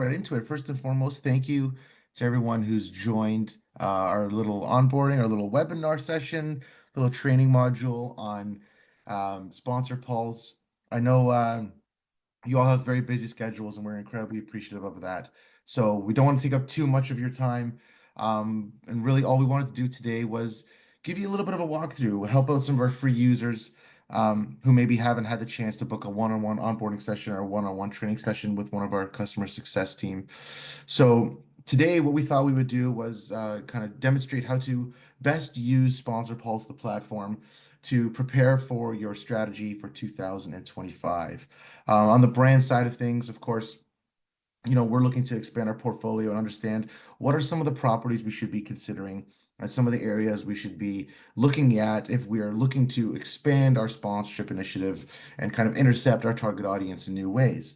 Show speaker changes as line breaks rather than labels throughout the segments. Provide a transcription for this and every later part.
Right into it. First and foremost, thank you to everyone who's joined our little onboarding, our little webinar session, little training module on sponsor polls. I know you all have very busy schedules, and we're incredibly appreciative of that. So we don't want to take up too much of your time. And really, all we wanted to do today was give you a little bit of a walkthrough, help out some of our free users who maybe haven't had the chance to book a one-on-one onboarding session or a one-on-one training session with one of our customer success team. So today, what we thought we would do was kind of demonstrate how to best use Sponsor Pulse, the platform, to prepare for your strategy for 2025. On the brand side of things, of course, we're looking to expand our portfolio and understand what are some of the properties we should be considering and some of the areas we should be looking at if we are looking to expand our sponsorship initiative and kind of intercept our target audience in new ways.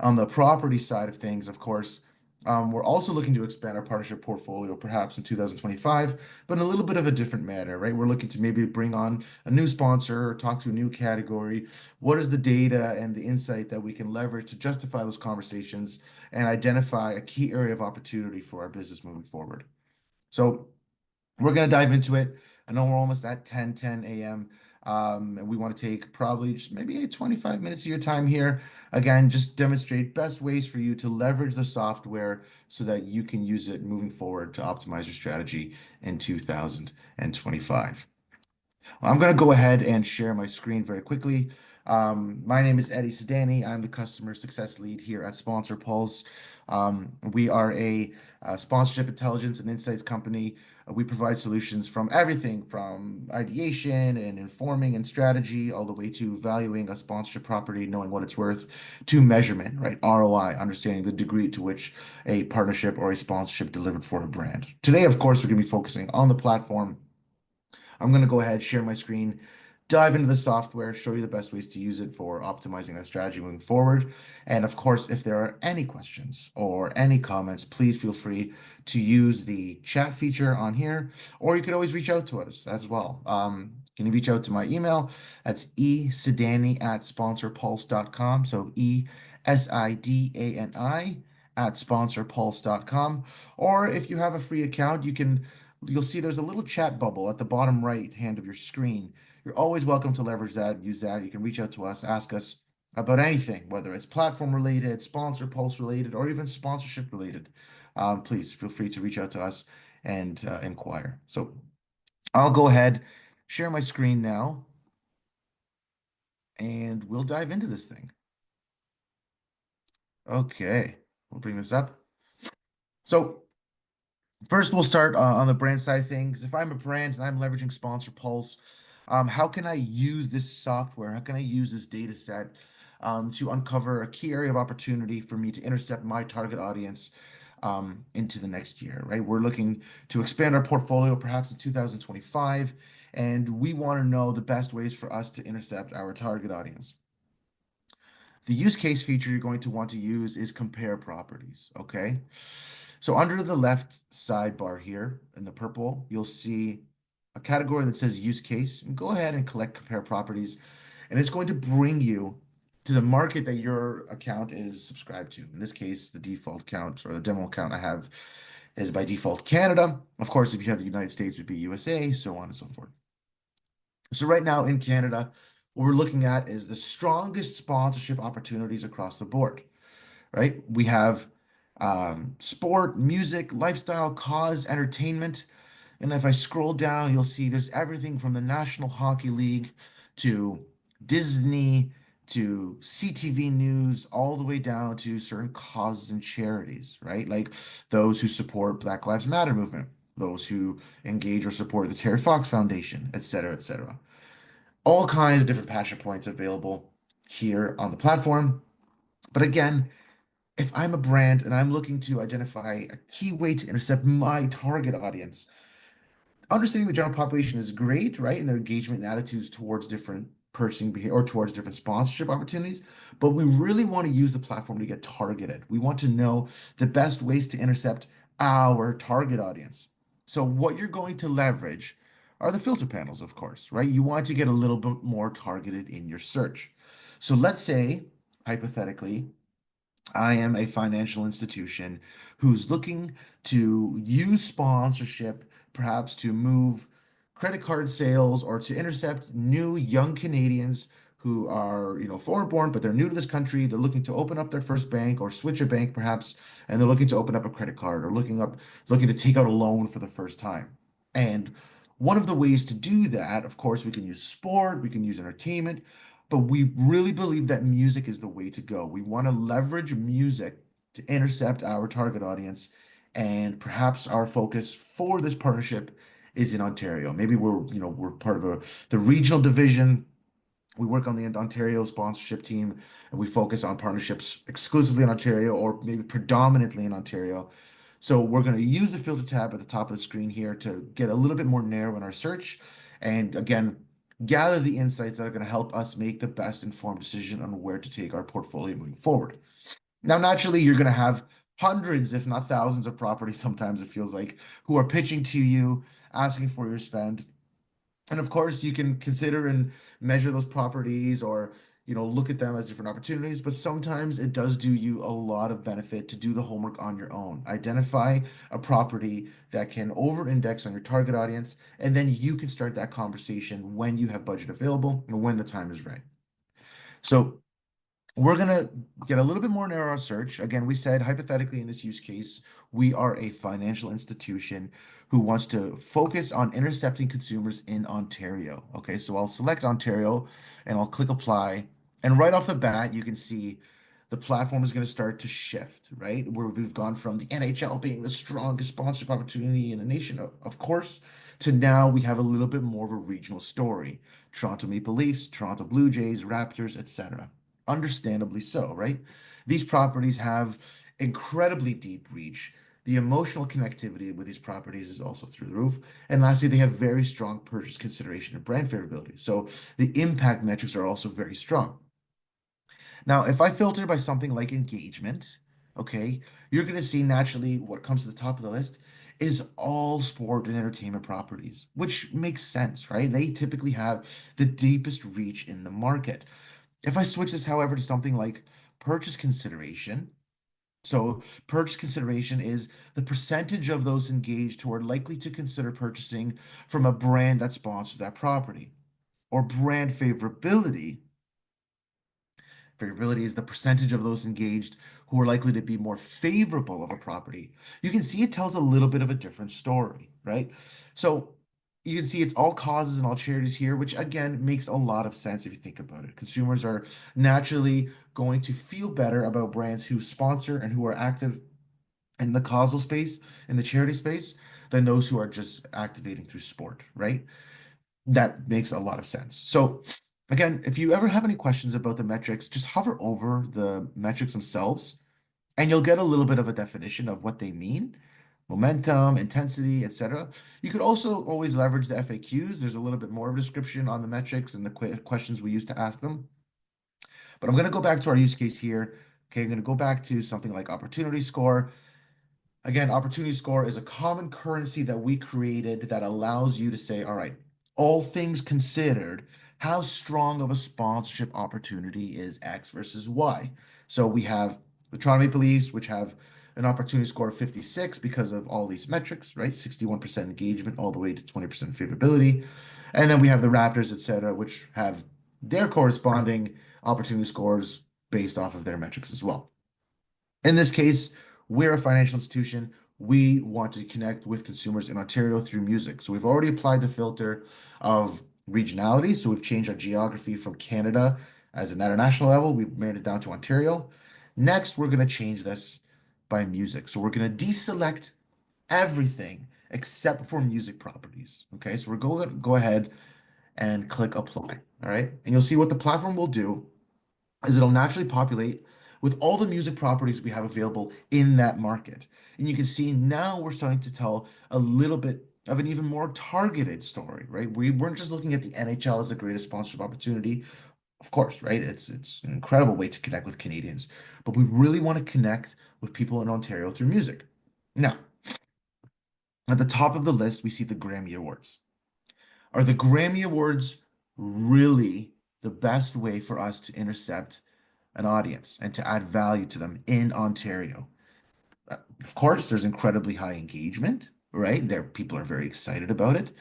On the property side of things, of course, we're also looking to expand our partnership portfolio perhaps in 2025, but in a little bit of a different manner, right? We're looking to maybe bring on a new sponsor or talk to a new category. What is the data and the insight that we can leverage to justify those conversations and identify a key area of opportunity for our business moving forward? So we're going to dive into it. I know we're almost at 10 a.m. And we want to take probably just maybe 25 minutes of your time here. Again, just demonstrate best ways for you to leverage the software so that you can use it moving forward to optimize your strategy in 2025. Well, I'm going to go ahead and share my screen very quickly. My name is Eddie Sedani. I'm the customer success lead here at Sponsor Pulse. We are a sponsorship intelligence and insights company. We provide solutions from everything from ideation and informing and strategy, all the way to valuing a sponsorship property, knowing what it's worth, to measurement, right? ROI, understanding the degree to which a partnership or a sponsorship delivered for a brand. Today, of course, we're going to be focusing on the platform. I'm going to go ahead, share my screen, dive into the software, show you the best ways to use it for optimizing that strategy moving forward. And of course, if there are any questions or any comments, please feel free to use the chat feature on here, or you could always reach out to us as well. You can reach out to my email. That's esidani@sponsorpulse.com. So ESIDANI at sponsorpulse.com. Or if you have a free account, you'll see there's a little chat bubble at the bottom right hand of your screen. You're always welcome to leverage that, use that. You can reach out to us, ask us about anything, whether it's platform related, sponsor pulse related, or even sponsorship related. Please feel free to reach out to us and inquire. So I'll go ahead, share my screen now, and we'll dive into this thing. Okay, we'll bring this up. So first, we'll start on the brand side of things. If I'm a brand and I'm leveraging Sponsor Pulse, how can I use this software? How can I use this data set to uncover a key area of opportunity for me to intercept my target audience into the next year, right? We're looking to expand our portfolio perhaps in 2025, and we want to know the best ways for us to intercept our target audience. The use case feature you're going to want to use is compare properties, okay? So under the left sidebar here in the purple, you'll see a category that says use case. And go ahead and collect compare properties, and it's going to bring you to the market that your account is subscribed to. In this case, the default account or the demo account I have is by default Canada. Of course, if you have the United States, it would be USA, so on and so forth. So right now in Canada, what we're looking at is the strongest sponsorship opportunities across the board, right? We have sport, music, lifestyle, cause, entertainment. And if I scroll down, you'll see there's everything from the National Hockey League to Disney to CTV News, all the way down to certain causes and charities, right? Like those who support Black Lives Matter movement, those who engage or support the Terry Fox Foundation, et cetera, et cetera. All kinds of different passion points available here on the platform. But again, if I'm a brand and I'm looking to identify a key way to intercept my target audience, understanding the general population is great, right? And their engagement and attitudes towards different purchasing behavior or towards different sponsorship opportunities. But we really want to use the platform to get targeted. We want to know the best ways to intercept our target audience. So what you're going to leverage are the filter panels, of course, right? You want to get a little bit more targeted in your search. So let's say, hypothetically, I am a financial institution who's looking to use sponsorship, perhaps to move credit card sales or to intercept new young Canadians who are, foreign born, but they're new to this country. They're looking to open up their first bank or switch a bank perhaps, and they're looking to open up a credit card or looking to take out a loan for the first time. And one of the ways to do that, of course, we can use sport, we can use entertainment, but we really believe that music is the way to go. We want to leverage music to intercept our target audience, and perhaps our focus for this partnership is in Ontario. Maybe we're part of the regional division. We work on the Ontario sponsorship team, and we focus on partnerships exclusively in Ontario or maybe predominantly in Ontario. So we're going to use the filter tab at the top of the screen here to get a little bit more narrow in our search. And again, gather the insights that are going to help us make the best informed decision on where to take our portfolio moving forward. Now, naturally, you're going to have hundreds, if not thousands, of properties sometimes it feels like, who are pitching to you, asking for your spend. And of course, you can consider and measure those properties or, look at them as different opportunities, but sometimes it does do you a lot of benefit to do the homework on your own. Identify a property that can over-index on your target audience, and then you can start that conversation when you have budget available and when the time is right. So we're gonna get a little bit more narrow our search. Again, we said hypothetically in this use case, we are a financial institution who wants to focus on intercepting consumers in Ontario. Okay, so I'll select Ontario and I'll click apply. And right off the bat, you can see the platform is going to start to shift, right? Where we've gone from the NHL being the strongest sponsorship opportunity in the nation, of course, to now we have a little bit more of a regional story. Toronto Maple Leafs, Toronto Blue Jays, Raptors, etc. Understandably so, right? These properties have incredibly deep reach. The emotional connectivity with these properties is also through the roof. And lastly, they have very strong purchase consideration and brand favorability. So the impact metrics are also very strong. Now, if I filter by something like engagement, okay, you're going to see naturally what comes to the top of the list is all sport and entertainment properties, which makes sense, right? They typically have the deepest reach in the market. If I switch this, however, to something like purchase consideration, so purchase consideration is the percentage of those engaged who are likely to consider purchasing from a brand that sponsors that property, or brand favorability. Favorability is the percentage of those engaged who are likely to be more favorable of a property. You can see it tells a little bit of a different story, right? So you can see it's all causes and all charities here, which again makes a lot of sense if you think about it. Consumers are naturally going to feel better about brands who sponsor and who are active in the causal space, in the charity space, than those who are just activating through sport, right? That makes a lot of sense. So again, if you ever have any questions about the metrics, just hover over the metrics themselves and you'll get a little bit of a definition of what they mean. Momentum, intensity, etc. You could also always leverage the FAQs. There's a little bit more of a description on the metrics and the questions we use to ask them. But I'm going to go back to our use case here. Okay, I'm going to go back to something like opportunity score. Again, opportunity score is a common currency that we created that allows you to say, all right, all things considered, how strong of a sponsorship opportunity is X versus Y? So we have the Toronto Maple Leafs, which have an opportunity score of 56 because of all these metrics, right? 61% engagement all the way to 20% favorability. And then we have the Raptors, et cetera, which have their corresponding opportunity scores based off of their metrics as well. In this case, we're a financial institution. We want to connect with consumers in Ontario through music. So we've already applied the filter of regionality. So we've changed our geography from Canada as an international level. We've made it down to Ontario. Next, we're going to change this by music. So we're going to deselect everything except for music properties. Okay, so we're going to go ahead and click apply. All right, and you'll see what the platform will do is it'll naturally populate with all the music properties we have available in that market. And you can see now we're starting to tell a little bit of an even more targeted story, right? We weren't just looking at the NHL as the greatest sponsorship opportunity. Of course, right? It's an incredible way to connect with Canadians, but we really want to connect with people in Ontario through music. Now, at the top of the list, we see the Grammy Awards. Are the Grammy Awards really the best way for us to intercept an audience and to add value to them in Ontario. Of course, there's incredibly high engagement, right? There, people are very excited about it,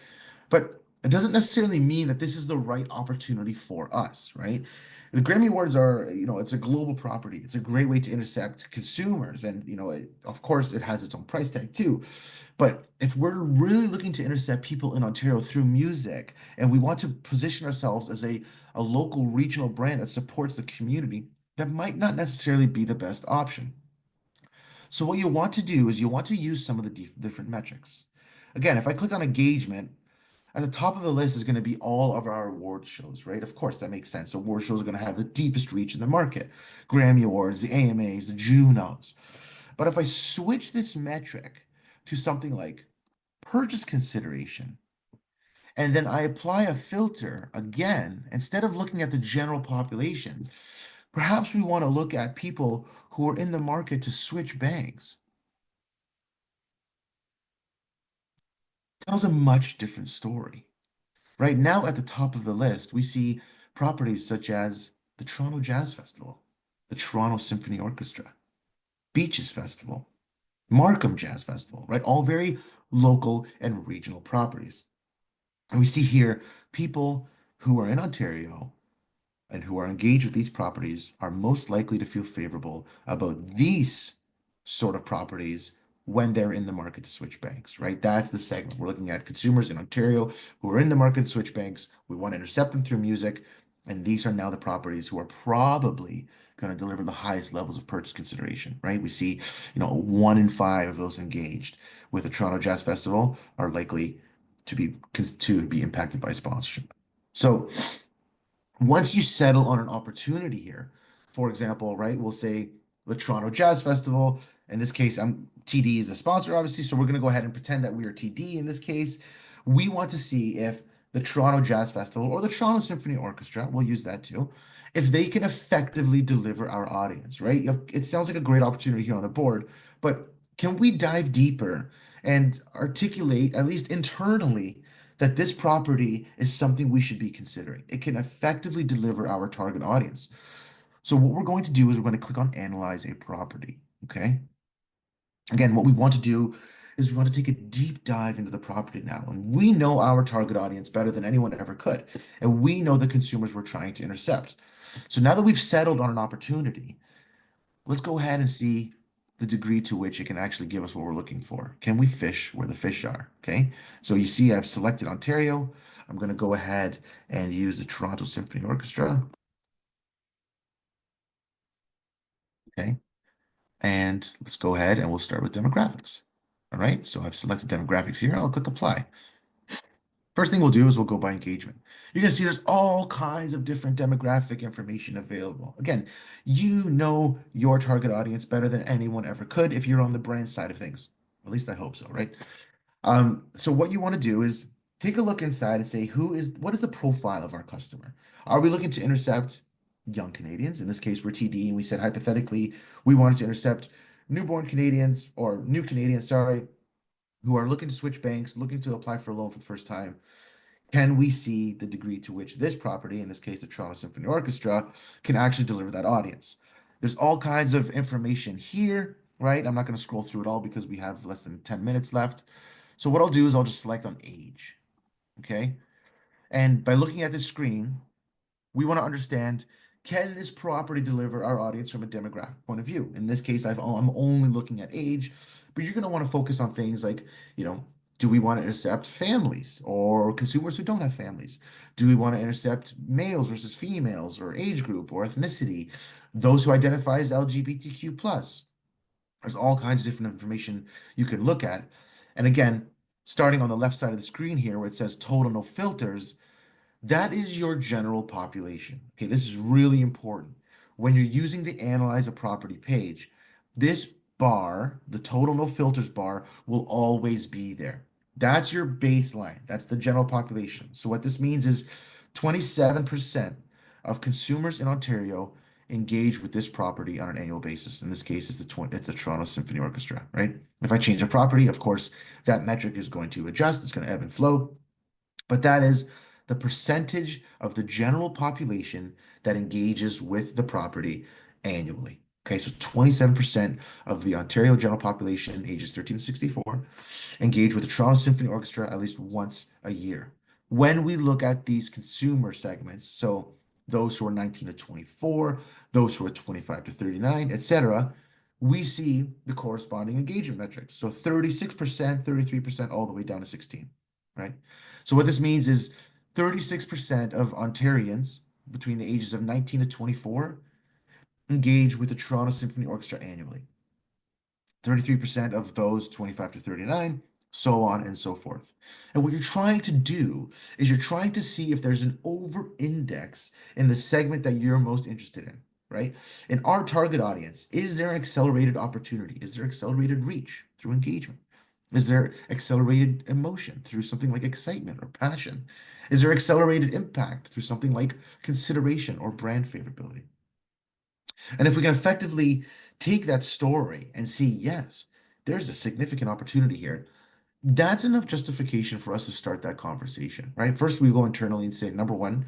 but it doesn't necessarily mean that this is the right opportunity for us, right? The Grammy Awards are, it's a global property. It's a great way to intercept consumers, and of course, it has its own price tag too. But if we're really looking to intercept people in Ontario through music, and we want to position ourselves as a local regional brand that supports the community, that might not necessarily be the best option. So what you want to do is you want to use some of the different metrics. Again, if I click on engagement, at the top of the list is going to be all of our award shows, right? Of course, that makes sense. Award shows are going to have the deepest reach in the market. Grammy Awards, the AMAs, the Junos. But if I switch this metric to something like purchase consideration, and then I apply a filter again, instead of looking at the general population, perhaps we want to look at people who are in the market to switch banks. Tells a much different story. Right now, at the top of the list, we see properties such as the Toronto Jazz Festival, the Toronto Symphony Orchestra, Beaches Festival, Markham Jazz Festival, right? All very local and regional properties. And we see here people who are in Ontario and who are engaged with these properties are most likely to feel favorable about these sort of properties when they're in the market to switch banks, right? That's the segment. We're looking at consumers in Ontario who are in the market to switch banks. We want to intercept them through music. And these are now the properties who are probably going to deliver the highest levels of purchase consideration, right? We see, 1 in 5 of those engaged with the Toronto Jazz Festival are likely to be impacted by sponsorship. So once you settle on an opportunity here, for example, right, we'll say the Toronto Jazz Festival. In this case, TD is a sponsor, obviously, so we're going to go ahead and pretend that we are TD in this case. We want to see if the Toronto Jazz Festival or the Toronto Symphony Orchestra, we'll use that too, if they can effectively deliver our audience, right? It sounds like a great opportunity here on the board, but can we dive deeper and articulate, at least internally, that this property is something we should be considering? It can effectively deliver our target audience. So what we're going to do is we're going to click on Analyze a Property, okay? Again, what we want to do is we want to take a deep dive into the property now. And we know our target audience better than anyone ever could. And we know the consumers we're trying to intercept. So now that we've settled on an opportunity, let's go ahead and see the degree to which it can actually give us what we're looking for. Can we fish where the fish are? Okay. So you see I've selected Ontario. I'm going to go ahead and use the Toronto Symphony Orchestra. Okay. And let's go ahead and we'll start with demographics. All right. So I've selected demographics here. I'll click apply. First thing we'll do is we'll go by engagement. You're going to see there's all kinds of different demographic information available. Again, you know your target audience better than anyone ever could if you're on the brand side of things. At least I hope so, right? So what you want to do is take a look inside and say, what is the profile of our customer? Are we looking to intercept young Canadians? In this case, we're TD, and we said hypothetically, we wanted to intercept newborn Canadians or new Canadians, sorry, who are looking to switch banks, looking to apply for a loan for the first time. Can we see the degree to which this property, in this case, the Toronto Symphony Orchestra, can actually deliver that audience? There's all kinds of information here, right? I'm not going to scroll through it all because we have less than 10 minutes left. So what I'll do is I'll just select on age, okay? And by looking at this screen, we want to understand, can this property deliver our audience from a demographic point of view? In this case, I'm only looking at age, but you're going to want to focus on things like, do we want to intercept families or consumers who don't have families? Do we want to intercept males versus females or age group or ethnicity? Those who identify as LGBTQ+. There's all kinds of different information you can look at. And again, starting on the left side of the screen here where it says total no filters, that is your general population. Okay, this is really important. When you're using the Analyze a Property page, this bar, the total no filters bar, will always be there. That's your baseline. That's the general population. So what this means is 27% of consumers in Ontario engage with this property on an annual basis. In this case, it's the Toronto Symphony Orchestra, right? If I change a property, of course, that metric is going to adjust. It's going to ebb and flow. But that is the percentage of the general population that engages with the property annually. Okay, so 27% of the Ontario general population ages 13 to 64 engage with the Toronto Symphony Orchestra at least once a year. When we look at these consumer segments, so those who are 19 to 24, those who are 25 to 39, etc., we see the corresponding engagement metrics. So 36%, 33%, all the way down to 16, right? So what this means is 36% of Ontarians between the ages of 19 to 24 engage with the Toronto Symphony Orchestra annually. 33% of those 25 to 39, so on and so forth. And what you're trying to do is you're trying to see if there's an over index in the segment that you're most interested in, right? In our target audience, is there an accelerated opportunity? Is there accelerated reach through engagement? Is there accelerated emotion through something like excitement or passion? Is there accelerated impact through something like consideration or brand favorability? And if we can effectively take that story and see, yes, there's a significant opportunity here, that's enough justification for us to start that conversation, right? First, we go internally and say, number one,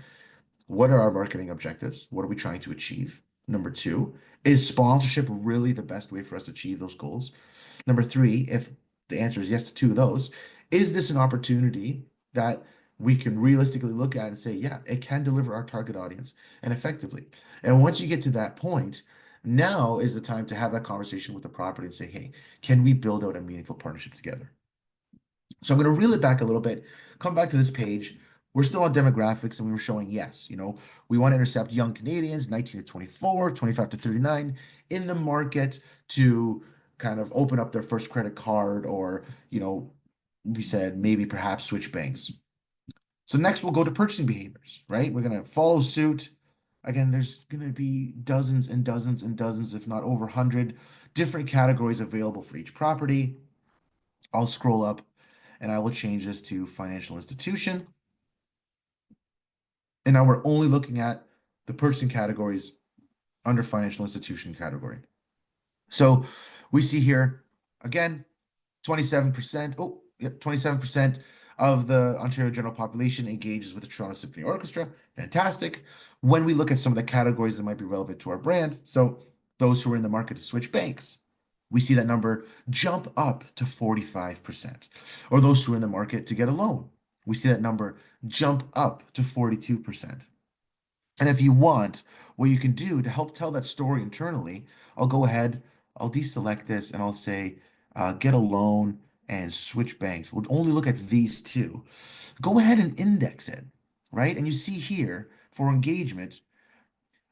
what are our marketing objectives? What are we trying to achieve? Number two, is sponsorship really the best way for us to achieve those goals? Number three, if the answer is yes to two of those, is this an opportunity that we can realistically look at and say, yeah, it can deliver our target audience and effectively? And once you get to that point, now is the time to have that conversation with the property and say, hey, can we build out a meaningful partnership together? So I'm going to reel it back a little bit, come back to this page. We're still on demographics and we were showing, yes, we want to intercept young Canadians, 19 to 24, 25 to 39, in the market to kind of open up their first credit card or, we said maybe perhaps switch banks. So next we'll go to purchasing behaviors, right? We're going to follow suit. Again, there's going to be dozens and dozens and dozens, if not over 100 different categories available for each property. I'll scroll up and I will change this to financial institution. And now we're only looking at the purchasing categories under financial institution category. So we see here, again, 27%. Oh, yep, 27% of the Ontario general population engages with the Toronto Symphony Orchestra. Fantastic. When we look at some of the categories that might be relevant to our brand, so those who are in the market to switch banks, we see that number jump up to 45%. Or those who are in the market to get a loan, we see that number jump up to 42%. And if you want, what you can do to help tell that story internally, I'll go ahead, I'll deselect this and I'll say, get a loan and switch banks. We'll only look at these two. Go ahead and index it, right? And you see here for engagement,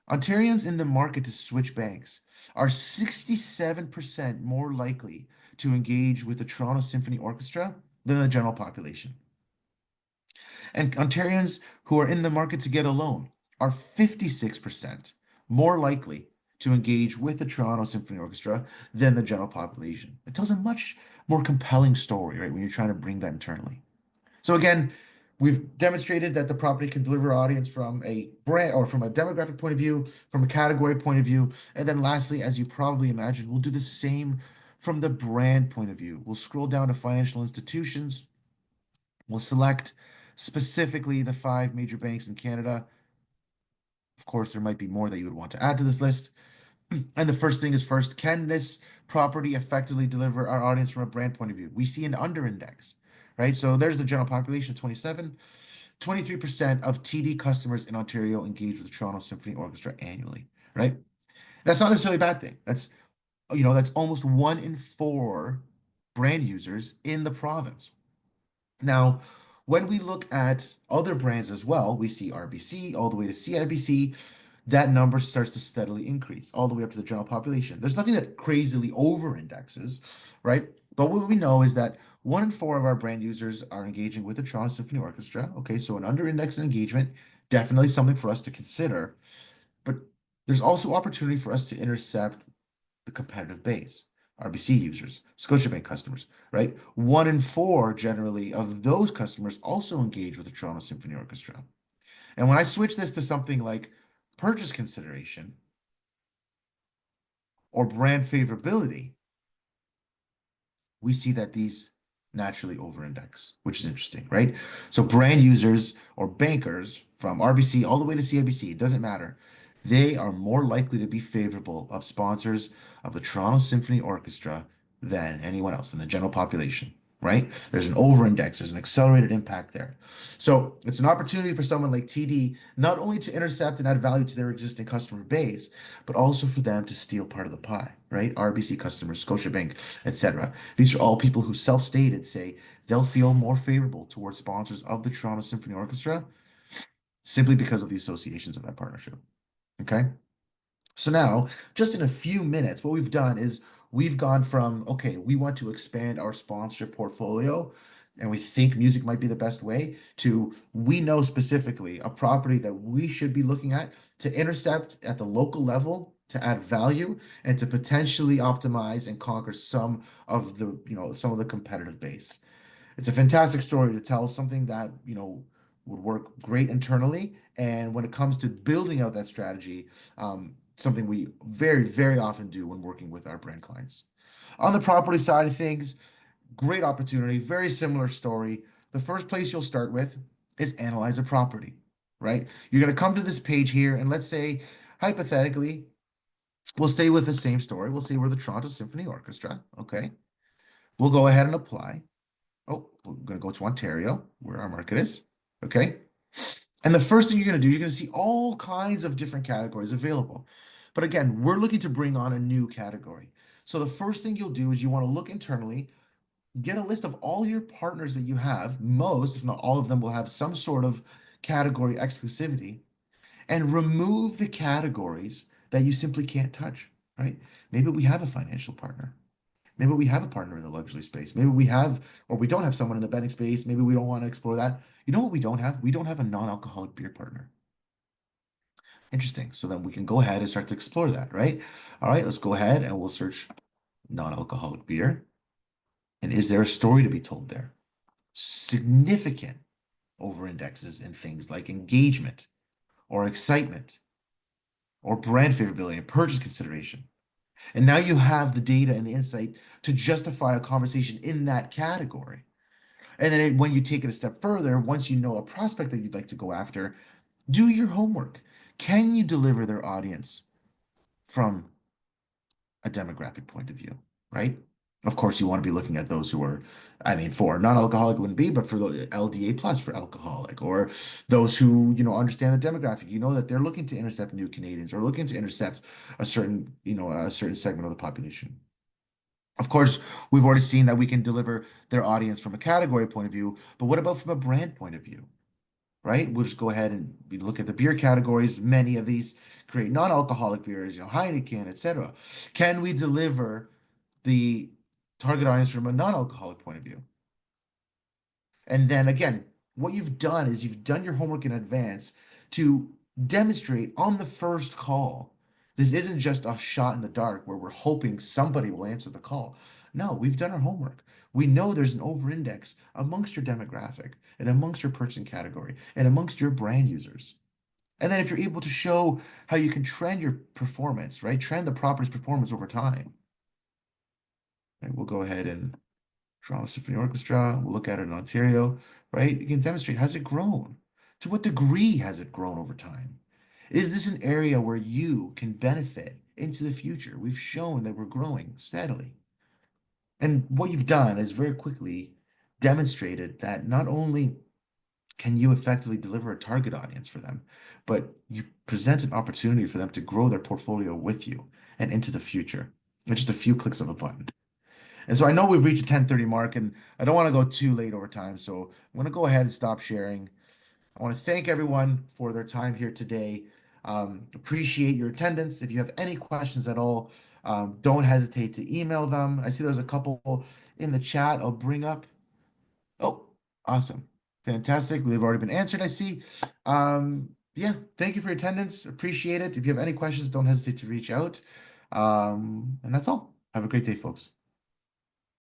Ontarians in the market to switch banks are 67% more likely to engage with the Toronto Symphony Orchestra than the general population. And Ontarians who are in the market to get a loan are 56% more likely to engage with the Toronto Symphony Orchestra than the general population. It tells a much more compelling story, right, when you're trying to bring that internally. So again, we've demonstrated that the property can deliver audience from a brand or from a demographic point of view, from a category point of view. And then lastly, as you probably imagine, we'll do the same from the brand point of view. We'll scroll down to financial institutions. We'll select specifically the 5 major banks in Canada. Of course, there might be more that you would want to add to this list. And the first thing is first, can this property effectively deliver our audience from a brand point of view? We see an under index, right? So there's the general population, 27. 23% of TD customers in Ontario engage with the Toronto Symphony Orchestra annually, right? That's not necessarily a bad thing. That's almost 1 in 4 brand users in the province. Now, when we look at other brands as well, we see RBC all the way to CIBC. That number starts to steadily increase all the way up to the general population. There's nothing that crazily over indexes, right? But what we know is that 1 in 4 of our brand users are engaging with the Toronto Symphony Orchestra. Okay, so an under index engagement, definitely something for us to consider. But there's also opportunity for us to intercept the competitive base. RBC users, Scotiabank customers, right? 1 in 4 generally of those customers also engage with the Toronto Symphony Orchestra. And when I switch this to something like purchase consideration or brand favorability, we see that these naturally over-index, which is interesting, right? So brand users or bankers from RBC all the way to CIBC, it doesn't matter. They are more likely to be favorable of sponsors of the Toronto Symphony Orchestra than anyone else in the general population, right? There's an over-index, there's an accelerated impact there. So it's an opportunity for someone like TD not only to intercept and add value to their existing customer base, but also for them to steal part of the pie, right? RBC customers, Scotiabank, etc. These are all people who self-stated say they'll feel more favorable towards sponsors of the Toronto Symphony Orchestra simply because of the associations of that partnership. Okay. So now, just in a few minutes, what we've done is we've gone from, okay, we want to expand our sponsorship portfolio and we think music might be the best way, to we know specifically a property that we should be looking at to intercept at the local level, to add value, and to potentially optimize and conquer some of the, some of the competitive base. It's a fantastic story to tell, something that, would work great internally. And when it comes to building out that strategy, something we very, very often do when working with our brand clients. On the property side of things, great opportunity, very similar story. The first place you'll start with is analyze a property, right? You're going to come to this page here, and let's say, hypothetically, we'll stay with the same story. We'll say we're the Toronto Symphony Orchestra, okay? We'll go ahead and apply. Oh, we're going to go to Ontario, where our market is. Okay. And the first thing you're going to do, you're going to see all kinds of different categories available. But again, we're looking to bring on a new category. So the first thing you'll do is you want to look internally, get a list of all your partners that you have. Most, if not all of them, will have some sort of category exclusivity, and remove the categories that you simply can't touch, right? Maybe we have a financial partner. Maybe we have a partner in the luxury space. Maybe we have, or we don't have someone in the betting space. Maybe we don't want to explore that. You know what we don't have? We don't have a non-alcoholic beer partner. Interesting. So then we can go ahead and start to explore that, right? All right, let's go ahead and we'll search non-alcoholic beer. And is there a story to be told there? Significant over indexes in things like engagement or excitement or brand favorability and purchase consideration. And now you have the data and the insight to justify a conversation in that category. And then when you take it a step further, once you know a prospect that you'd like to go after, do your homework. Can you deliver their audience from a demographic point of view, right? Of course, you want to be looking at those who are, I mean, for non-alcoholic wouldn't be, but for the LDA plus for alcoholic, or those who, understand the demographic, that they're looking to intercept new Canadians or looking to intercept a certain, a certain segment of the population. Of course, we've already seen that we can deliver their audience from a category point of view, but what about from a brand point of view, right? We'll just go ahead and we look at the beer categories. Many of these create non-alcoholic beers, Heineken, etc. Can we deliver the target audience from a non-alcoholic point of view? And then again, what you've done is you've done your homework in advance to demonstrate on the first call. This isn't just a shot in the dark where we're hoping somebody will answer the call. No, we've done our homework. We know there's an over-index amongst your demographic and amongst your person category and amongst your brand users. And then if you're able to show how you can trend your performance, right? Trend the property's performance over time. Right, we'll go ahead and Toronto Symphony Orchestra. We'll look at it in Ontario, right? You can demonstrate, has it grown? To what degree has it grown over time? Is this an area where you can benefit into the future? We've shown that we're growing steadily. And what you've done is very quickly demonstrated that not only can you effectively deliver a target audience for them, but you present an opportunity for them to grow their portfolio with you and into the future in just a few clicks of a button. And so I know we've reached a 10:30 mark, and I don't want to go too late over time. So I'm going to go ahead and stop sharing. I want to thank everyone for their time here today. Appreciate your attendance. If you have any questions at all, don't hesitate to email them. I see there's a couple in the chat I'll bring up. Oh, awesome. Fantastic. They've already been answered, I see. Yeah, thank you for your attendance. Appreciate it. If you have any questions, don't hesitate to reach out. And that's all. Have a great day, folks.